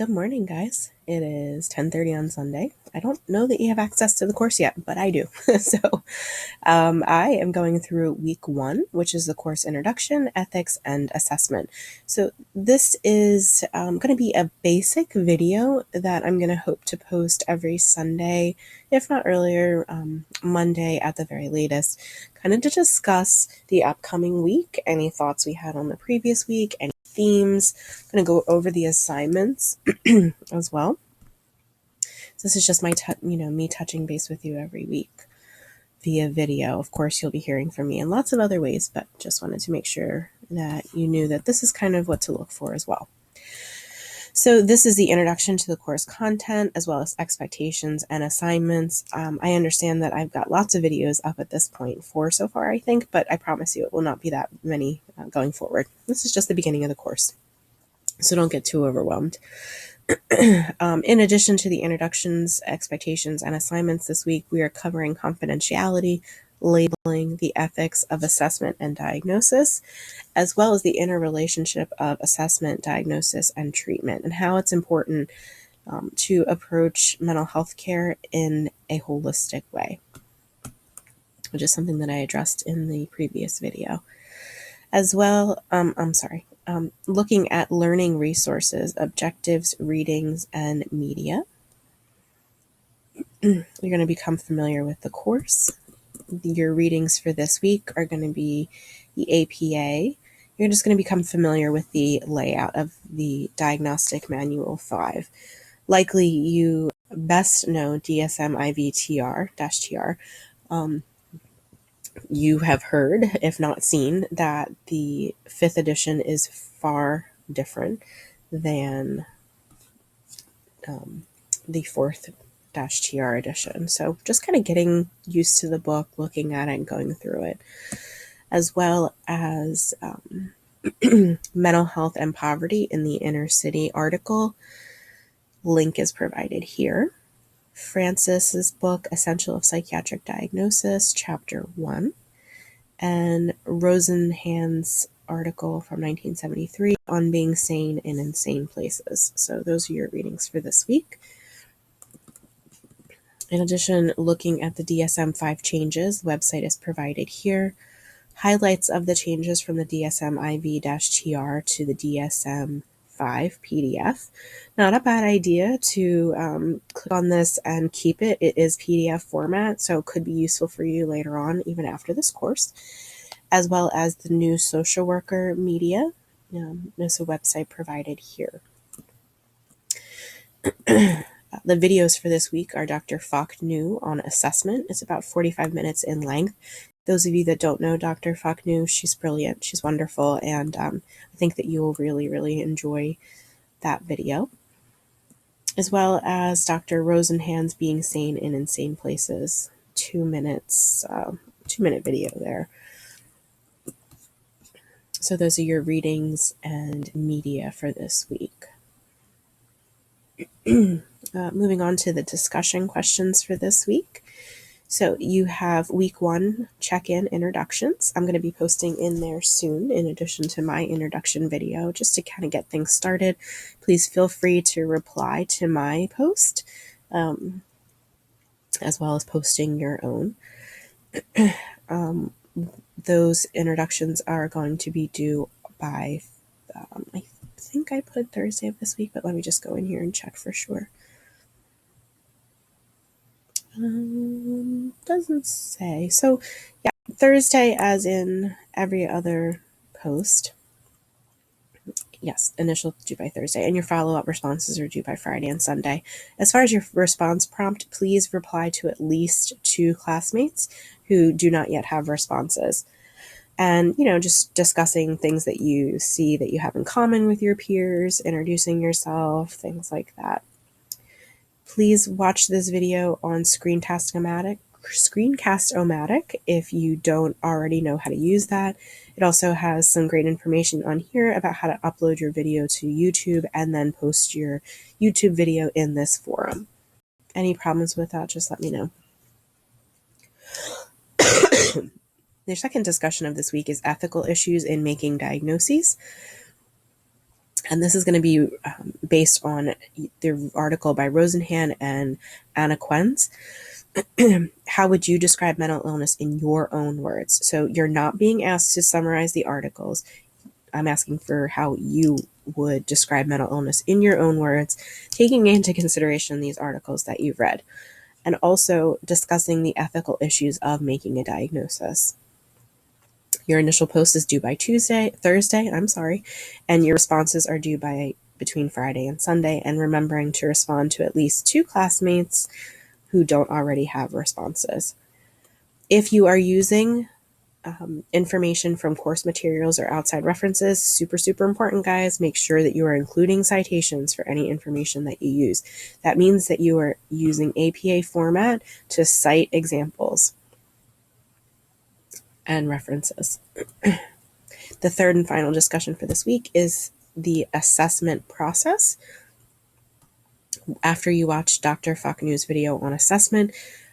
Good morning, guys. It is 10:30 on Sunday. I don't know that you have access to the course yet, but I do. I am going through week 1, which is the course Introduction, Ethics, and Assessment. So this is going to be a basic video that I'm going to hope to post every Sunday, if not earlier, Monday at the very latest, kind of to discuss the upcoming week, any thoughts we had on the previous week, any themes. I'm going to go over the assignments as well. So this is just my, me touching base with you every week via video. Of course, you'll be hearing from me in lots of other ways, but just wanted to make sure that you knew that this is kind of what to look for as well. So this is the introduction to the course content, as well as expectations and assignments. I understand that I've got lots of videos up at this point, 4 so far, I think, but I promise you it will not be that many going forward. This is just the beginning of the course, so don't get too overwhelmed. In addition to the introductions, expectations, and assignments this week, we are covering confidentiality, labeling, the ethics of assessment and diagnosis, as well as the interrelationship of assessment, diagnosis, and treatment, and how it's important to approach mental health care in a holistic way, which is something that I addressed in the previous video. As well, looking at learning resources, objectives, readings, and media. You're going to become familiar with the course. Your readings for this week are going to be the APA. You're just going to become familiar with the layout of the Diagnostic Manual 5. Likely you best know DSM-IV-TR. You have heard, if not seen, that the 5th edition is far different than the 4th TR edition. So just kind of getting used to the book, looking at it and going through it, as well as mental health and poverty in the Inner City article. Link is provided here. Francis's book, Essential of Psychiatric Diagnosis, Chapter 1, and Rosenhan's article from 1973 on being sane in insane places. So those are your readings for this week. In addition, looking at the DSM-5 changes, the website is provided here. Highlights of the changes from the DSM-IV-TR to the DSM-5 PDF. Not a bad idea to click on this and keep it. It is PDF format, so it could be useful for you later on, even after this course, as well as the new social worker media. There's a website provided here. The videos for this week are Dr. Phoc New on assessment. It's about 45 minutes in length. Those of you that don't know Dr. Phoc New, she's brilliant. She's wonderful. And I think that you will really, really enjoy that video. As well as Dr. Rosenhan's Being Sane in Insane Places. 2 minutes, 2-minute video there. So those are your readings and media for this week. Moving on to the discussion questions for this week. So you have week 1 check-in introductions. I'm going to be posting in there soon, in addition to my introduction video, just to kind of get things started. Please feel free to reply to my post, as well as posting your own. Those introductions are going to be due by, I think I put Thursday of this week, but let me just go in here and check for sure. Doesn't say. So yeah, Thursday as in every other post. Yes, initial due by Thursday, and your follow-up responses are due by Friday and Sunday. As far as your response prompt, please reply to at least 2 classmates who do not yet have responses. And, just discussing things that you see that you have in common with your peers, introducing yourself, things like that. Please watch this video on Screencast-O-Matic if you don't already know how to use that. It also has some great information on here about how to upload your video to YouTube and then post your YouTube video in this forum. Any problems with that, just let me know. The second discussion of this week is ethical issues in making diagnoses. And this is going to be based on the article by Rosenhan and Anna Quenz. How would you describe mental illness in your own words? So you're not being asked to summarize the articles. I'm asking for how you would describe mental illness in your own words, taking into consideration these articles that you've read, and also discussing the ethical issues of making a diagnosis. Your initial post is due by Thursday, and your responses are due by between Friday and Sunday, and remembering to respond to at least 2 classmates who don't already have responses. If you are using information from course materials or outside references, super important, guys, make sure that you are including citations for any information that you use. That means that you are using APA format to cite examples and references. The third and final discussion for this week is the assessment process. After you watch Dr. Faknu's video on assessment,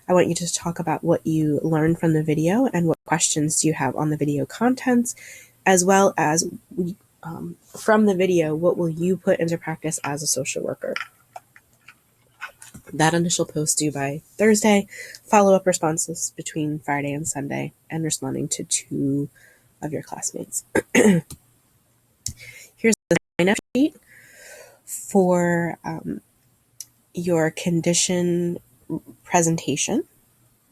I want you to talk about what you learned from the video and what questions do you have on the video contents, as well as from the video, what will you put into practice as a social worker. That initial post due by Thursday, follow-up responses between Friday and Sunday, and responding to 2 of your classmates. Here's the sign-up sheet for your condition presentation,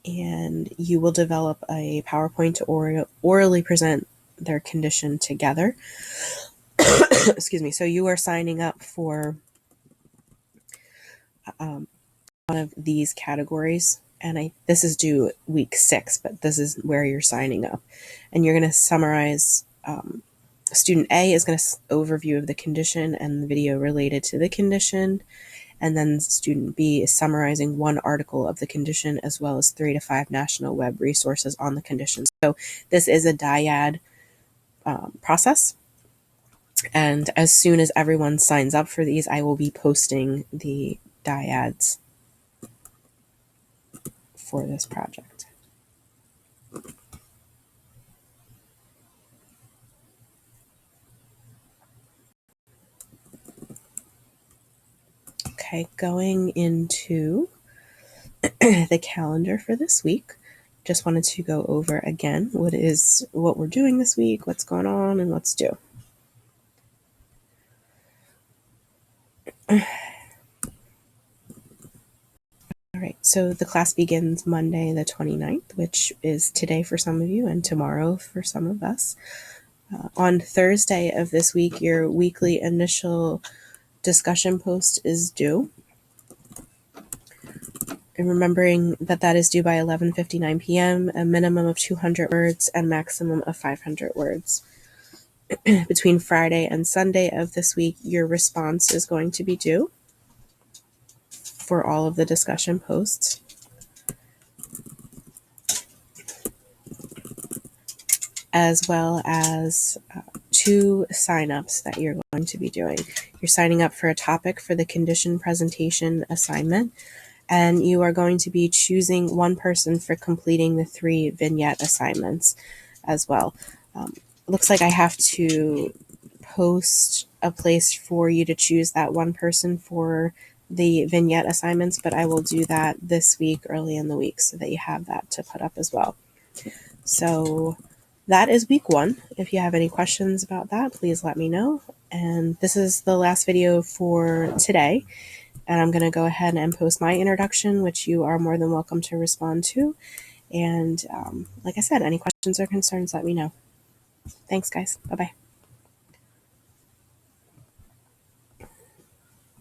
and you will develop a PowerPoint to orally present their condition together. Excuse me. So you are signing up for one of these categories, and this is due week 6, but this is where you're signing up, and you're going to summarize. Student A is going to overview of the condition and the video related to the condition. And then student B is summarizing 1 article of the condition, as well as 3 to 5 national web resources on the condition. So this is a dyad process. And as soon as everyone signs up for these, I will be posting the dyads for this project. Okay, going into the calendar for this week, just wanted to go over again what we're doing this week, what's going on, and what's due. All right, so the class begins Monday the 29th, which is today for some of you and tomorrow for some of us. On Thursday of this week, your weekly initial discussion post is due. And remembering that is due by 11:59 p.m., a minimum of 200 words and maximum of 500 words. Between Friday and Sunday of this week, your response is going to be due for all of the discussion posts. As well as 2 signups that you're going to be doing. You're signing up for a topic for the condition presentation assignment, and you are going to be choosing 1 person for completing the 3 vignette assignments as well. Looks like I have to post a place for you to choose that 1 person for the vignette assignments, but I will do that this week, early in the week, so that you have that to put up as well. So that is week 1. If you have any questions about that, please let me know. And this is the last video for today. And I'm going to go ahead and post my introduction, which you are more than welcome to respond to. And like I said, any questions or concerns, let me know. Thanks, guys. Bye-bye.